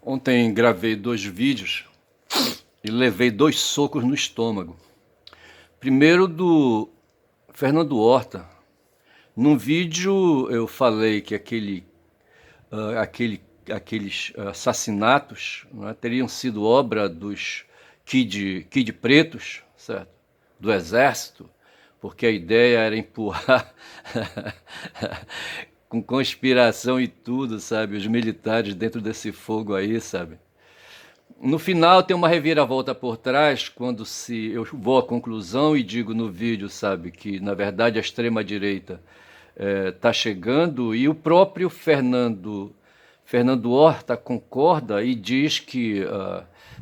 Ontem gravei 2 vídeos e levei 2 socos no estômago. Primeiro do Fernando Horta. Num vídeo eu falei que aqueles assassinatos, né, teriam sido obra dos Kid Pretos, certo? Do Exército, porque a ideia era empurrar com conspiração e tudo, sabe? Os militares dentro desse fogo aí, sabe? No final tem uma reviravolta por trás, quando se eu vou à conclusão e digo no vídeo, sabe, que na verdade a extrema-direita está chegando, e o próprio Fernando Horta concorda e diz que,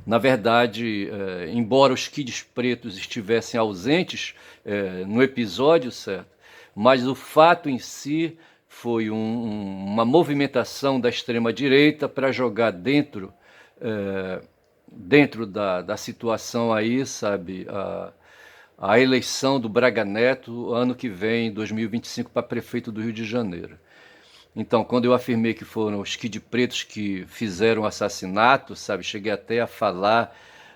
na verdade, embora os kids pretos estivessem ausentes no episódio, certo, mas o fato em si foi uma movimentação da extrema-direita para jogar dentro da situação aí, sabe, a eleição do Braga Neto ano que vem, 2025, para prefeito do Rio de Janeiro. Então, quando eu afirmei que foram os Kid Pretos que fizeram o assassinato, sabe, cheguei até a falar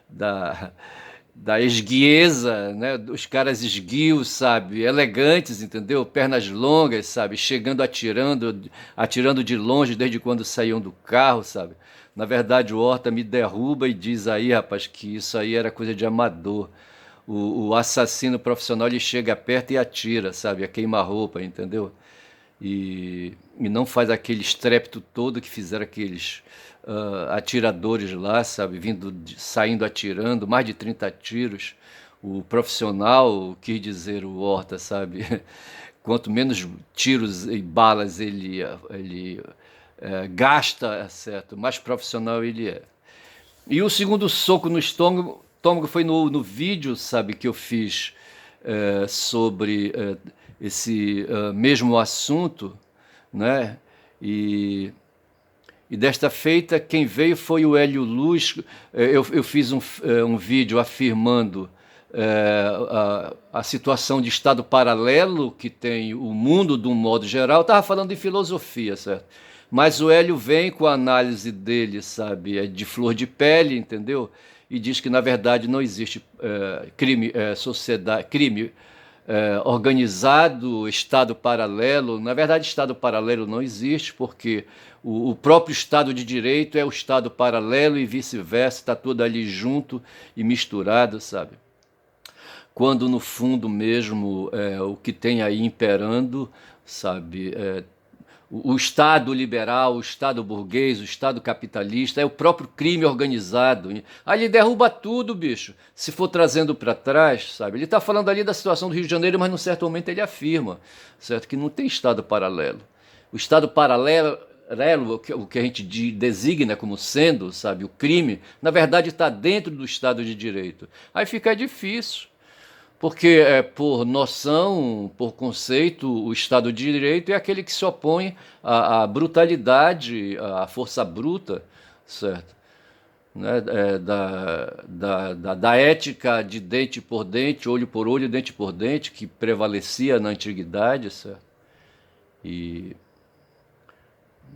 da esguieza, né, dos caras esguios, sabe, elegantes, entendeu? Pernas longas, sabe, chegando atirando de longe desde quando saíam do carro, sabe? Na verdade, o Horta me derruba e diz aí, rapaz, que isso aí era coisa de amador. O assassino profissional, ele chega perto e atira, sabe, a queima-roupa, entendeu? E não faz aquele estrépito todo que fizeram aqueles atiradores lá, sabe, saindo atirando, mais de 30 tiros. O profissional, quis dizer o Horta, sabe, quanto menos tiros e balas ele gasta, certo, mais profissional ele é. E o segundo soco no estômago foi no vídeo, sabe, que eu fiz sobre esse mesmo assunto, né? E desta feita, quem veio foi o Hélio Luz. Eu fiz um vídeo afirmando a situação de estado paralelo que tem o mundo de um modo geral. Eu estava falando de filosofia, certo? Mas o Hélio vem com a análise dele, sabe, de flor de pele, entendeu? E diz que, na verdade, não existe crime organizado, Estado paralelo. Na verdade, Estado paralelo não existe, porque o próprio Estado de Direito é o Estado paralelo e vice-versa, está tudo ali junto e misturado, sabe? Quando no fundo mesmo o que tem aí imperando, sabe, o Estado liberal, o Estado burguês, o Estado capitalista, é o próprio crime organizado. Aí ele derruba tudo, bicho. Se for trazendo para trás, sabe? Ele está falando ali da situação do Rio de Janeiro, mas num certo momento ele afirma, certo, que não tem Estado paralelo. O Estado paralelo, o que a gente designa como sendo, sabe, o crime, na verdade está dentro do Estado de Direito. Aí fica difícil. Porque, por noção, por conceito, o Estado de Direito é aquele que se opõe à brutalidade, à força bruta, certo? Né? Da ética de dente por dente, olho por olho, dente por dente, que prevalecia na antiguidade, certo? E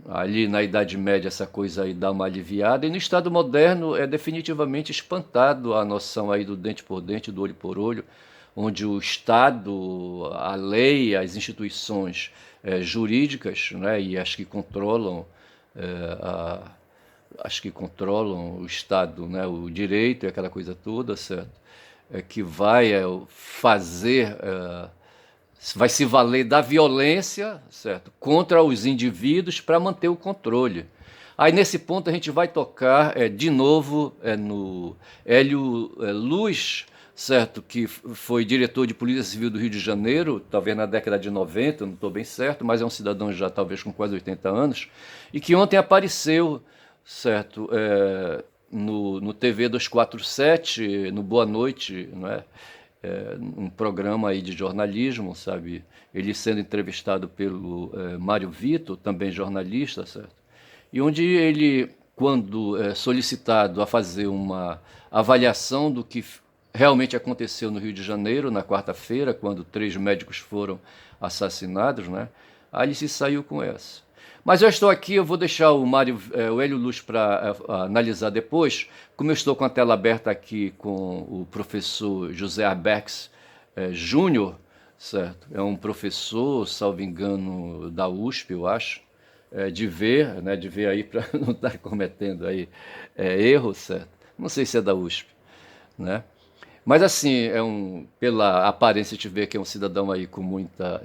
ali na Idade Média essa coisa aí dá uma aliviada, e no Estado moderno é definitivamente espantado a noção aí do dente por dente, do olho por olho, onde o Estado, a lei, as instituições jurídicas, né, e as que controlam o Estado, né, o direito e aquela coisa toda, certo? Que vai fazer vai se valer da violência, certo, contra os indivíduos para manter o controle. Aí nesse ponto a gente vai tocar de novo no Hélio Luz, certo, que foi diretor de Polícia Civil do Rio de Janeiro, talvez na década de 90, não estou bem certo, mas é um cidadão já talvez com quase 80 anos, e que ontem apareceu, certo, no TV 247, no Boa Noite, não é? Um programa aí de jornalismo, sabe? Ele sendo entrevistado pelo Mário Vitor, também jornalista, certo? E onde ele, quando solicitado a fazer uma avaliação do que realmente aconteceu no Rio de Janeiro, na quarta-feira, quando 3 médicos foram assassinados, né? Aí ele se saiu com essa. Mas eu estou aqui, eu vou deixar o Mário, o Hélio Luz para analisar depois. Como eu estou com a tela aberta aqui com o professor José Arbex Júnior, certo? É um professor, salvo engano, da USP, eu acho, de ver, né? De ver aí para não estar cometendo aí erro, certo? Não sei se é da USP, né? Mas assim, pela aparência te vê que é um cidadão aí com muita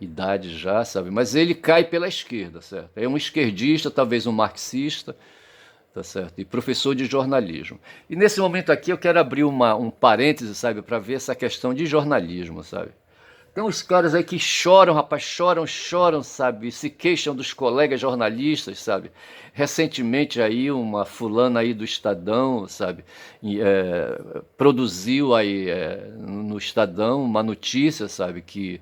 idade já, sabe? Mas ele cai pela esquerda, certo? É um esquerdista, talvez um marxista, tá certo? E professor de jornalismo. E nesse momento aqui eu quero abrir um parêntese, sabe, para ver essa questão de jornalismo, sabe? Tem uns caras aí que choram, rapaz, choram, choram, sabe? Se queixam dos colegas jornalistas, sabe? Recentemente aí uma fulana aí do Estadão, sabe? Produziu aí no Estadão uma notícia, sabe? Que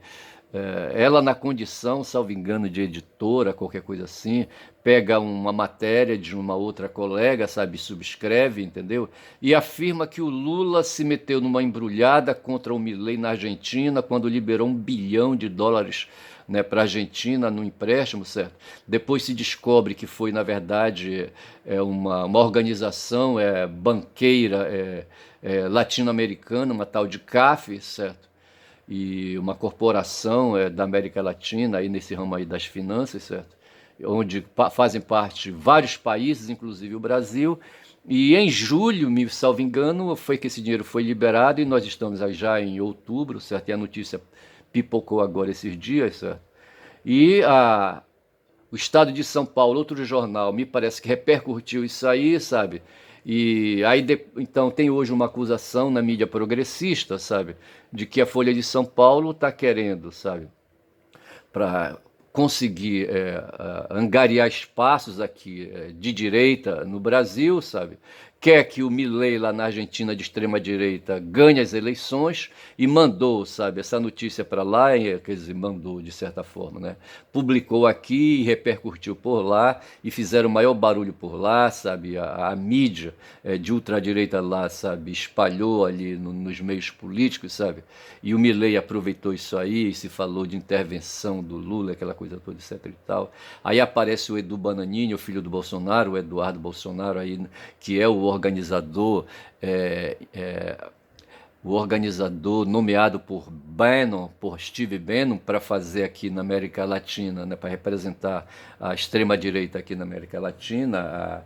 ela na condição, salvo engano, de editora, qualquer coisa assim, pega uma matéria de uma outra colega, sabe, subscreve, entendeu? E afirma que o Lula se meteu numa embrulhada contra o Milei na Argentina quando liberou US$ 1 bilhão, né, para a Argentina no empréstimo, certo? Depois se descobre que foi, na verdade, uma organização banqueira latino-americana, uma tal de CAF, certo? E uma corporação da América Latina, aí nesse ramo aí das finanças, certo? Onde fazem parte vários países, inclusive o Brasil. E em julho, me salvo engano, foi que esse dinheiro foi liberado e nós estamos aí já em outubro, certo? E a notícia pipocou agora esses dias, certo? E o Estado de São Paulo, outro jornal, me parece que repercutiu isso aí, sabe? E aí, então, tem hoje uma acusação na mídia progressista, sabe? De que a Folha de São Paulo está querendo, sabe? Para conseguir angariar espaços aqui de direita no Brasil, sabe? Quer que o Milei lá na Argentina de extrema direita ganhe as eleições e mandou, sabe, essa notícia para lá, quer dizer, mandou de certa forma, né? Publicou aqui e repercutiu por lá e fizeram o maior barulho por lá, sabe? A mídia de ultradireita lá, sabe, espalhou ali nos meios políticos, sabe? E o Milei aproveitou isso aí e se falou de intervenção do Lula, aquela coisa toda, etc e tal. Aí aparece o Edu Bananini, o filho do Bolsonaro, o Eduardo Bolsonaro, aí, que é é, é, o organizador nomeado por Steve Bannon, para fazer aqui na América Latina, né, para representar a extrema-direita aqui na América Latina,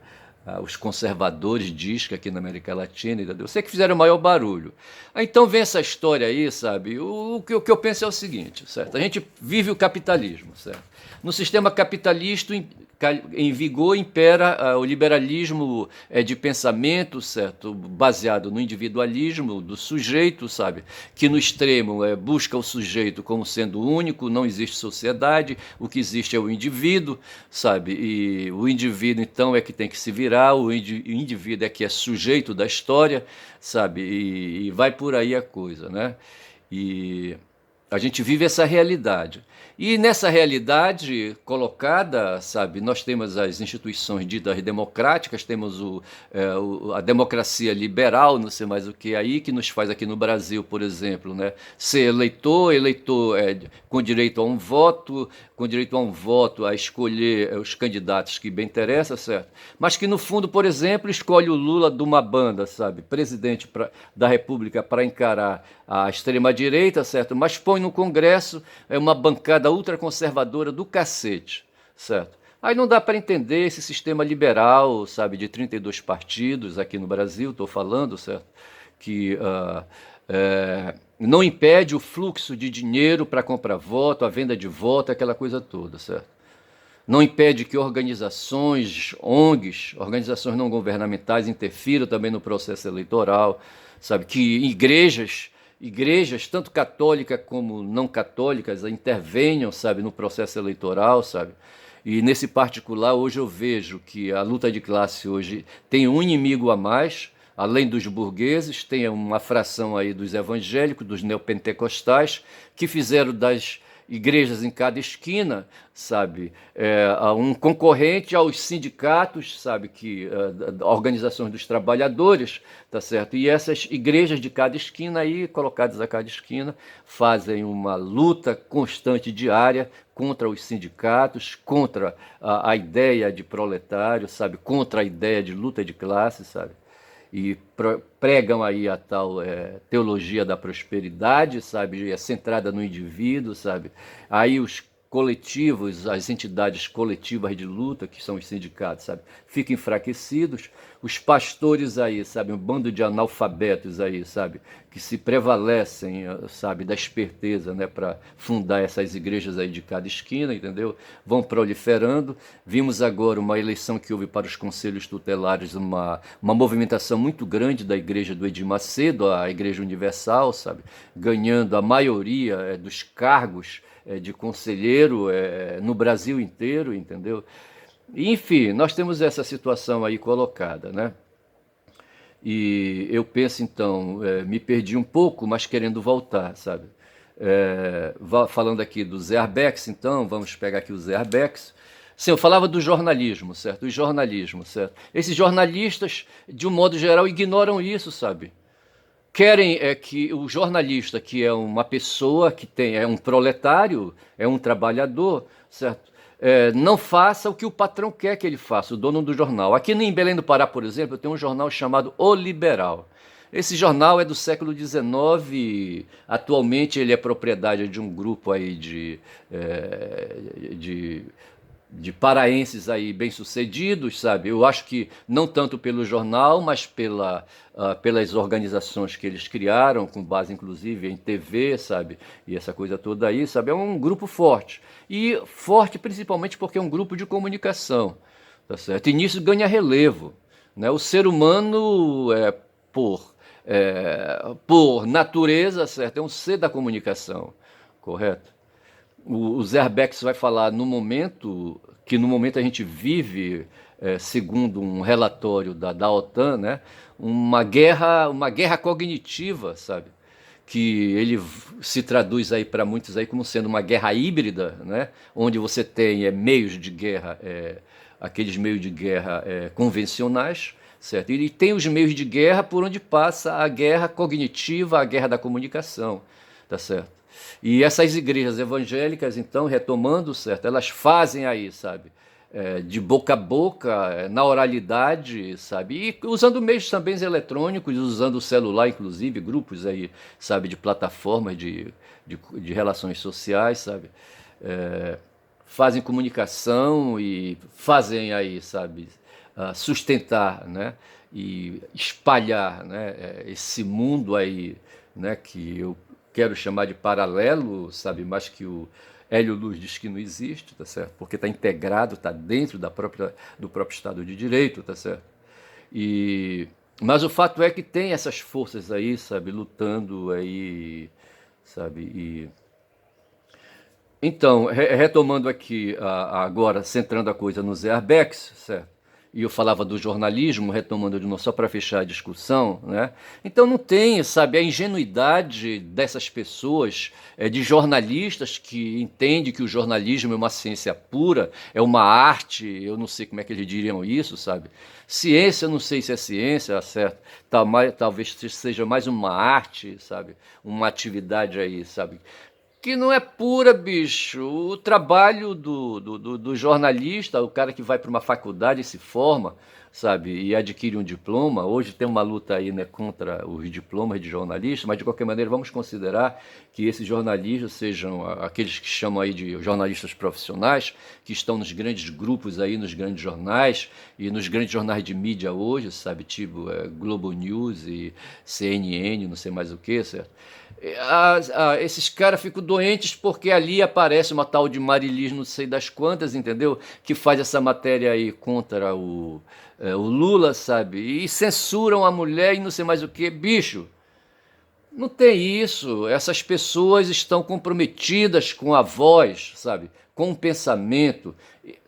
os conservadores diz que aqui na América Latina, entendeu? Eu sei que fizeram o maior barulho. Então vem essa história aí, sabe? O que eu penso é o seguinte, certo? A gente vive o capitalismo, certo? No sistema capitalista, em vigor, impera o liberalismo de pensamento, certo? Baseado no individualismo do sujeito, sabe? Que no extremo busca o sujeito como sendo único, não existe sociedade, o que existe é o indivíduo, sabe? E o indivíduo, então, é que tem que se virar, o indivíduo é que é sujeito da história, sabe? E vai por aí a coisa, né? E a gente vive essa realidade. E nessa realidade colocada, sabe, nós temos as instituições ditas democráticas, temos a democracia liberal, não sei mais o que aí, que nos faz aqui no Brasil, por exemplo, né, ser eleitor com direito a um voto, a escolher os candidatos que bem interessam, certo? Mas que no fundo, por exemplo, escolhe o Lula de uma banda, sabe, presidente da República para encarar a extrema-direita, certo? Mas põe no Congresso uma bancada ultraconservadora do cacete, certo? Aí não dá para entender esse sistema liberal, sabe, de 32 partidos aqui no Brasil, estou falando, certo? Que não impede o fluxo de dinheiro para comprar voto, a venda de voto, aquela coisa toda, certo? Não impede que organizações, ONGs, organizações não governamentais, interfiram também no processo eleitoral, sabe? Que igrejas, tanto católicas como não católicas, intervenham, sabe, no processo eleitoral, sabe? E nesse particular, hoje eu vejo que a luta de classe hoje tem um inimigo a mais, além dos burgueses, tem uma fração aí dos evangélicos, dos neopentecostais, que fizeram igrejas em cada esquina, sabe? Um concorrente aos sindicatos, sabe? Organizações dos trabalhadores, tá certo? E essas igrejas de cada esquina aí, colocadas a cada esquina, fazem uma luta constante diária contra os sindicatos, contra a ideia de proletário, sabe? Contra a ideia de luta de classe, sabe? E pregam aí a tal teologia da prosperidade, sabe, é centrada no indivíduo, sabe. Aí os coletivos, as entidades coletivas de luta, que são os sindicatos, sabe, ficam enfraquecidos. Os pastores aí, sabe, um bando de analfabetos aí, sabe, que se prevalecem, sabe, da esperteza, né, para fundar essas igrejas aí de cada esquina, entendeu? Vão proliferando. Vimos agora uma eleição que houve para os conselhos tutelares, uma movimentação muito grande da igreja do Edir Macedo, a Igreja Universal, sabe, ganhando a maioria dos cargos de conselheiro no Brasil inteiro, entendeu? Enfim, nós temos essa situação aí colocada, né? E eu penso então, me perdi um pouco, mas querendo voltar, sabe? Falando aqui do Zé Arbex, então, vamos pegar aqui o Zé Arbex. Sim, eu falava do jornalismo, certo? O jornalismo, certo? Esses jornalistas, de um modo geral, ignoram isso, sabe? Querem que o jornalista, que é uma pessoa que é um proletário, é um trabalhador, certo? Não faça o que o patrão quer que ele faça, o dono do jornal. Aqui em Belém do Pará, por exemplo, tem um jornal chamado O Liberal. Esse jornal é do século XIX, atualmente ele é propriedade de um grupo aí de paraenses aí bem-sucedidos, sabe? Eu acho que não tanto pelo jornal, mas pelas organizações que eles criaram, com base inclusive em TV, sabe? E essa coisa toda aí, sabe? É um grupo forte. E forte principalmente porque é um grupo de comunicação, tá certo? E nisso ganha relevo, né? O ser humano, por natureza, certo? É um ser da comunicação, correto? O Zé Arbex vai falar no momento a gente vive, segundo um relatório da OTAN, né, uma guerra cognitiva, sabe? Que ele se traduz aí para muitos aí como sendo uma guerra híbrida, né? Onde você tem meios de guerra, aqueles meios de guerra convencionais, certo? E tem os meios de guerra por onde passa a guerra cognitiva, a guerra da comunicação, tá certo? E essas igrejas evangélicas, então, retomando, certo, elas fazem aí, sabe, de boca a boca, na oralidade, sabe, e usando meios também eletrônicos, usando o celular, inclusive, grupos aí, sabe, de plataformas de relações sociais, sabe, fazem comunicação e fazem aí, sabe, sustentar, né, e espalhar, né, esse mundo aí, né, que eu quero chamar de paralelo, sabe, mas que o Hélio Luz diz que não existe, tá certo? Porque está integrado, está dentro do próprio Estado de Direito, tá certo? Mas o fato é que tem essas forças aí, sabe, lutando aí, sabe, então, retomando aqui agora, centrando a coisa no Zé Arbex, certo? E eu falava do jornalismo, retomando de novo, só para fechar a discussão, né? Então não tem, sabe, a ingenuidade dessas pessoas, de jornalistas que entendem que o jornalismo é uma ciência pura, é uma arte, eu não sei como é que eles diriam isso, sabe? Ciência, eu não sei se é ciência, certo? Talvez seja mais uma arte, sabe? Uma atividade aí, sabe? Que não é pura, bicho. O trabalho do jornalista, o cara que vai para uma faculdade e se forma, sabe, e adquire um diploma. Hoje tem uma luta aí, né, contra os diplomas de jornalista, mas de qualquer maneira vamos considerar que esses jornalistas sejam aqueles que chamam aí de jornalistas profissionais, que estão nos grandes grupos aí, nos grandes jornais e nos grandes jornais de mídia hoje, sabe, tipo Globo News e CNN, não sei mais o que, certo? Esses caras ficam doentes porque ali aparece uma tal de Marilis não sei das quantas, entendeu? Que faz essa matéria aí contra o Lula, sabe? E censuram a mulher e não sei mais o que. Bicho, não tem isso. Essas pessoas estão comprometidas com a voz, sabe? Com o pensamento.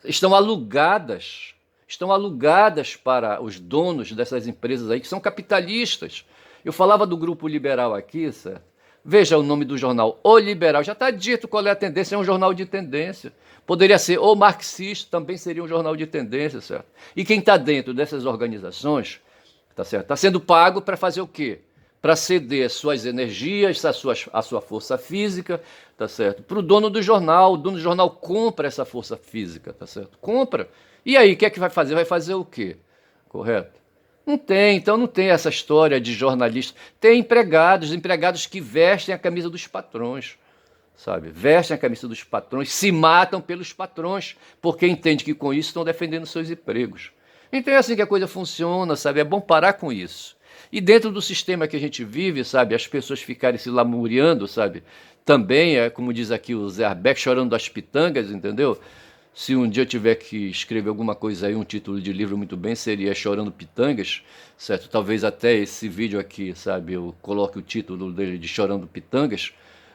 Estão alugadas. Estão alugadas para os donos dessas empresas aí, que são capitalistas. Eu falava do grupo liberal aqui, certo? Veja o nome do jornal, O Liberal. Já está dito qual é a tendência, é um jornal de tendência. Poderia ser O Marxista, também seria um jornal de tendência, certo? E quem está dentro dessas organizações, tá certo? Está sendo pago para fazer o quê? Para ceder suas energias, a sua força física, tá certo? Para o dono do jornal. O dono do jornal compra essa força física, tá certo? Compra. E aí, o que é que vai fazer? Vai fazer o quê? Correto? Não tem, então não tem essa história de jornalista. Tem empregados, empregados que vestem a camisa dos patrões, sabe? Vestem a camisa dos patrões, se matam pelos patrões, porque entendem que com isso estão defendendo seus empregos. Então é assim que a coisa funciona, sabe? É bom parar com isso. E dentro do sistema que a gente vive, sabe, as pessoas ficarem se lamuriando, sabe? Também é, como diz aqui o Zé Arbeck, chorando das pitangas, entendeu? Se um dia eu tiver que escrever alguma coisa aí, um título de livro muito bem, seria Chorando Pitangas, certo? Talvez até esse vídeo aqui, sabe, eu coloque o título dele de Chorando Pitangas,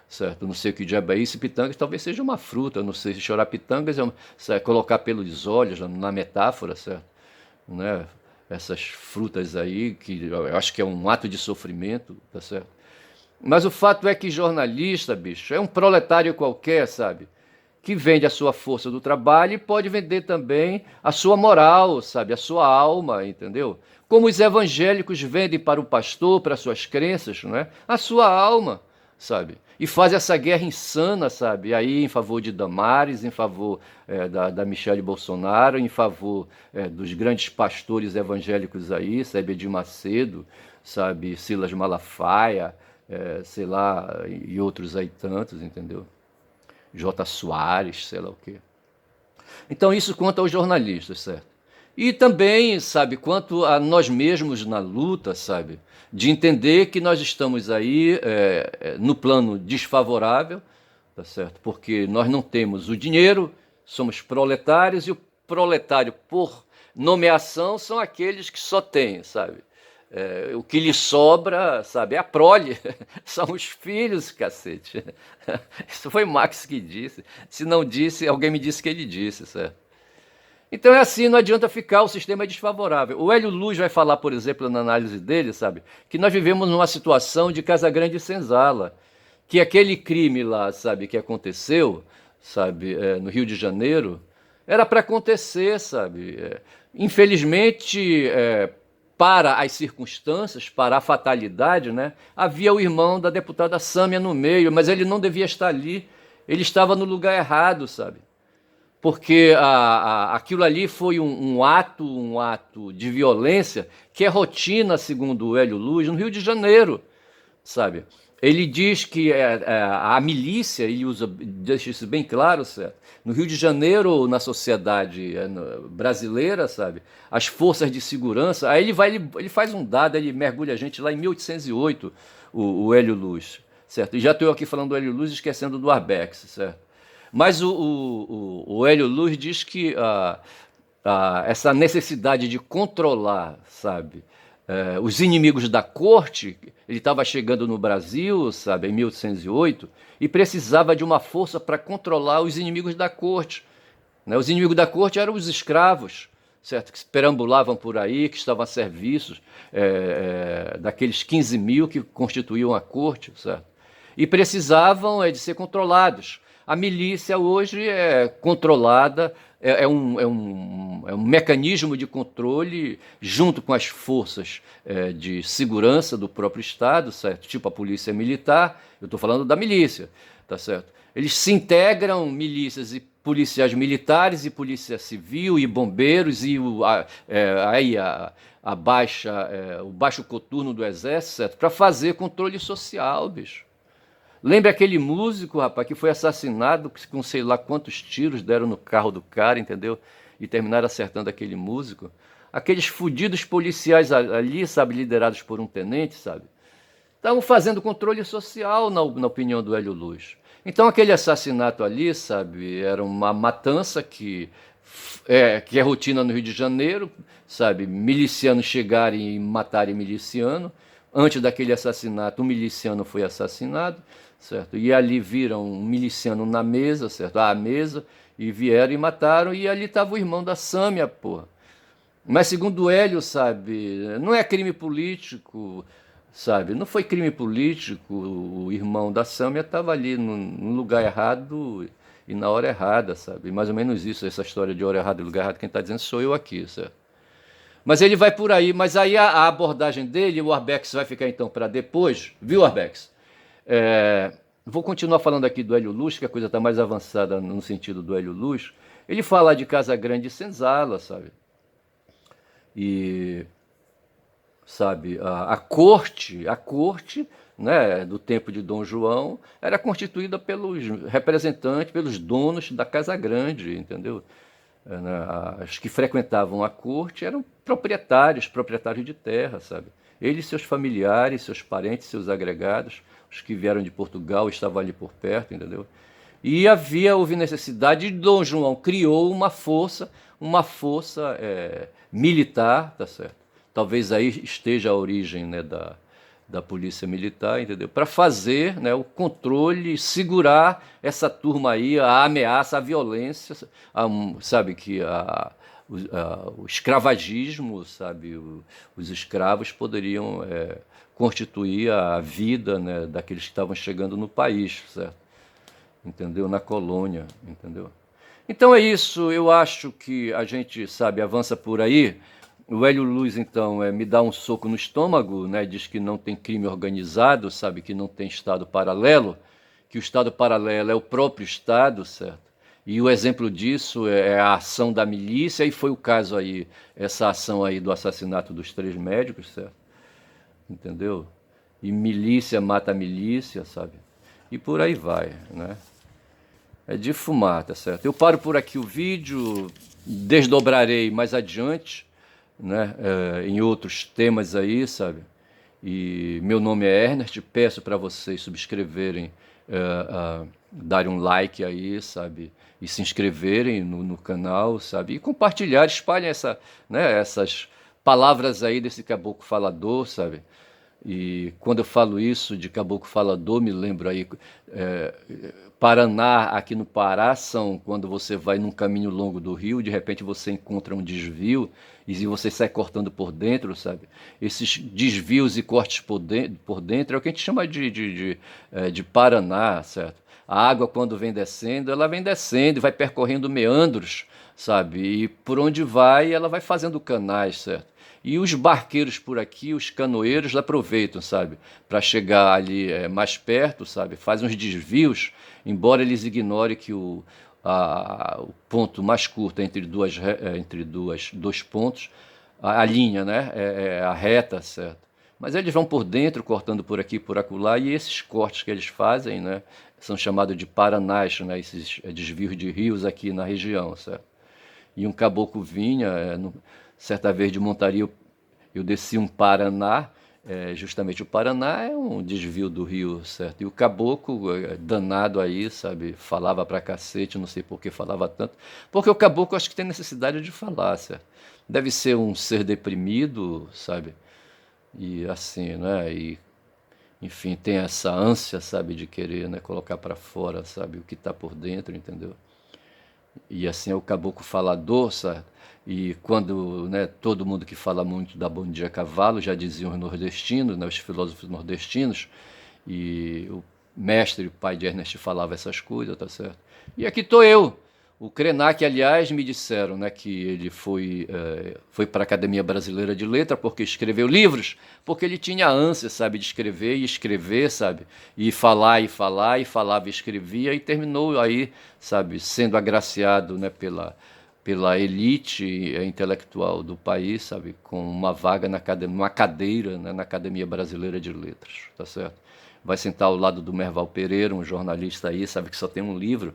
certo? Não sei o que diabo é isso, pitangas talvez seja uma fruta, não sei se chorar pitangas é certo? Colocar pelos olhos na metáfora, certo? Né? Essas frutas aí, que eu acho que é um ato de sofrimento, tá certo? Mas o fato é que jornalista, bicho, é um proletário qualquer, sabe? Que vende a sua força do trabalho e pode vender também a sua moral, sabe? A sua alma, entendeu? Como os evangélicos vendem para o pastor, para suas crenças, não é? A sua alma, sabe? E faz essa guerra insana, sabe? Aí em favor de Damares, em favor da Michele Bolsonaro, em favor dos grandes pastores evangélicos aí, sabe? De Macedo, sabe? Silas Malafaia, sei lá, e outros aí tantos, entendeu? J. Soares, sei lá o quê. Então isso quanto aos jornalistas, certo? E também, sabe, quanto a nós mesmos na luta, sabe, de entender que nós estamos aí no plano desfavorável, tá certo? Porque nós não temos o dinheiro, somos proletários e o proletário por nomeação são aqueles que só têm, sabe? O que lhe sobra, sabe, é a prole, são os filhos, cacete. Isso foi Marx que disse. Se não disse, alguém me disse que ele disse, certo? Então é assim, não adianta ficar, o sistema é desfavorável. O Hélio Luz vai falar, por exemplo, na análise dele, sabe, que nós vivemos numa situação de Casagrande e Senzala, que aquele crime lá, sabe, que aconteceu, sabe, no Rio de Janeiro, era para acontecer, sabe. Infelizmente, para as circunstâncias, para a fatalidade, né, havia o irmão da deputada Sâmia no meio, mas ele não devia estar ali, ele estava no lugar errado, sabe? Porque aquilo ali foi um ato de violência que é rotina, segundo o Hélio Luz, no Rio de Janeiro, sabe? Ele diz que a milícia, ele deixa isso bem claro, certo? No Rio de Janeiro, na sociedade brasileira, sabe? As forças de segurança, aí ele faz um dado, ele mergulha a gente lá em 1808, o Hélio Luz, certo? E já estou aqui falando do Hélio Luz, esquecendo do Arbex, certo? Mas o Hélio Luz diz que essa necessidade de controlar, sabe, os inimigos da corte, ele estava chegando no Brasil, sabe, em 1808, e precisava de uma força para controlar os inimigos da corte. Né? Os inimigos da corte eram os escravos, certo? Que perambulavam por aí, que estavam a serviço daqueles 15 mil que constituíam a corte, certo? E precisavam de ser controlados. A milícia hoje é controlada, é um mecanismo de controle junto com as forças de segurança do próprio Estado, certo? Tipo a polícia militar, eu estou falando da milícia, tá certo? Eles se integram, milícias e policiais militares e polícia civil e bombeiros e o baixo coturno do exército, certo? Para fazer controle social, bicho. Lembra aquele músico, rapaz, que foi assassinado com sei lá quantos tiros deram no carro do cara, entendeu? E terminaram acertando aquele músico. Aqueles fudidos policiais ali, sabe, liderados por um tenente, sabe? Estavam fazendo controle social, na opinião do Hélio Luz. Então aquele assassinato ali, sabe, era uma matança que é rotina no Rio de Janeiro, sabe, milicianos chegarem e matarem miliciano. Antes daquele assassinato, um miliciano foi assassinado, certo? E ali viram um miliciano na mesa, certo? À mesa, e vieram e mataram, e ali estava o irmão da Sâmia, porra. Mas segundo o Hélio, sabe, não é crime político, sabe? Não foi crime político, o irmão da Sâmia estava ali no lugar errado e na hora errada, sabe? Mais ou menos isso, essa história de hora errada e lugar errado, quem está dizendo sou eu aqui, certo? Mas ele vai por aí, mas aí a abordagem dele, o Arbex vai ficar então para depois, viu, Arbex? Vou continuar falando aqui do Hélio Luz, que a coisa está mais avançada no sentido do Hélio Luz. Ele fala de Casa Grande e Senzala, sabe? E, sabe, a corte, né, do tempo de Dom João era constituída pelos representantes, pelos donos da Casa Grande, entendeu? Os que frequentavam a corte eram proprietários de terra, sabe? Eles, seus familiares, seus parentes, seus agregados, os que vieram de Portugal estavam ali por perto, entendeu? E houve necessidade, de Dom João criou uma força militar, tá certo? Talvez aí esteja a origem, né, da polícia militar, entendeu? Para fazer, né, o controle, segurar essa turma aí, a ameaça, a violência, sabe, que o escravagismo, sabe, os escravos poderiam constituir a vida, né, daqueles que estavam chegando no país, certo? Entendeu? Na colônia, entendeu? Então é isso, eu acho que a gente, sabe, avança por aí. O Hélio Luz, então, me dá um soco no estômago, né? Diz que não tem crime organizado, sabe, que não tem Estado paralelo, que o Estado paralelo é o próprio Estado, certo? E o exemplo disso é a ação da milícia, e foi o caso aí, essa ação aí do assassinato dos 3 médicos, certo? Entendeu? E milícia mata milícia, sabe? E por aí vai, né? É de fumar, tá certo? Eu paro por aqui o vídeo, desdobrarei mais adiante, né, em outros temas aí, sabe? E meu nome é Ernest, peço para vocês subscreverem, darem um like aí, sabe? E se inscreverem no canal, sabe? E compartilhar, espalhem essas palavras aí desse caboclo falador, sabe? E quando eu falo isso de caboclo falador, me lembro aí, é, Paraná, aqui no Pará, são quando você vai num caminho longo do rio, de repente você encontra um desvio e você sai cortando por dentro, sabe? Esses desvios e cortes por dentro é o que a gente chama de Paraná, certo? A água, quando vem descendo, ela vem descendo e vai percorrendo meandros, sabe? E por onde vai, ela vai fazendo canais, certo? E os barqueiros por aqui, os canoeiros, aproveitam, sabe? Para chegar ali mais perto, sabe? Fazem uns desvios, embora eles ignorem que o ponto mais curto entre dois pontos, a linha, né? É a reta, certo? Mas eles vão por dentro, cortando por aqui, por acolá, e esses cortes que eles fazem, né? São chamados de paranás, né? Esses desvios de rios aqui na região, certo? E um caboclo vinha, certa vez de montaria, eu desci um Paraná, justamente o Paraná é um desvio do rio, certo? E o caboclo, danado aí, sabe, falava pra cacete, não sei por que falava tanto, porque o caboclo acho que tem necessidade de falar, certo? Deve ser um ser deprimido, sabe? E assim, né? E, enfim, tem essa ânsia, sabe, de querer, né, colocar pra fora, sabe, o que tá por dentro, entendeu? E assim é o caboclo falador, sabe? E quando, né, todo mundo que fala muito da bom dia cavalo, já diziam os nordestinos, né, os filósofos nordestinos, e o mestre, o pai de Ernest falava essas coisas, tá certo? E aqui estou eu. O Krenak, aliás, me disseram, né, que ele foi para a Academia Brasileira de Letras porque escreveu livros, porque ele tinha ânsia, sabe, de escrever e escrever, sabe, e falar e falar, e falava e escrevia, e terminou aí, sabe, sendo agraciado, né, pela elite intelectual do país, sabe, com uma vaga uma cadeira, né, na Academia Brasileira de Letras, tá certo? Vai sentar ao lado do Merval Pereira, um jornalista aí, sabe, que só tem um livro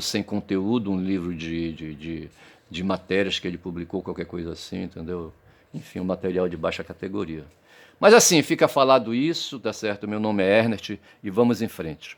sem conteúdo, um livro de matérias que ele publicou, qualquer coisa assim, entendeu? Enfim, um material de baixa categoria. Mas assim, fica falado isso, tá certo? Meu nome é Ernest e vamos em frente.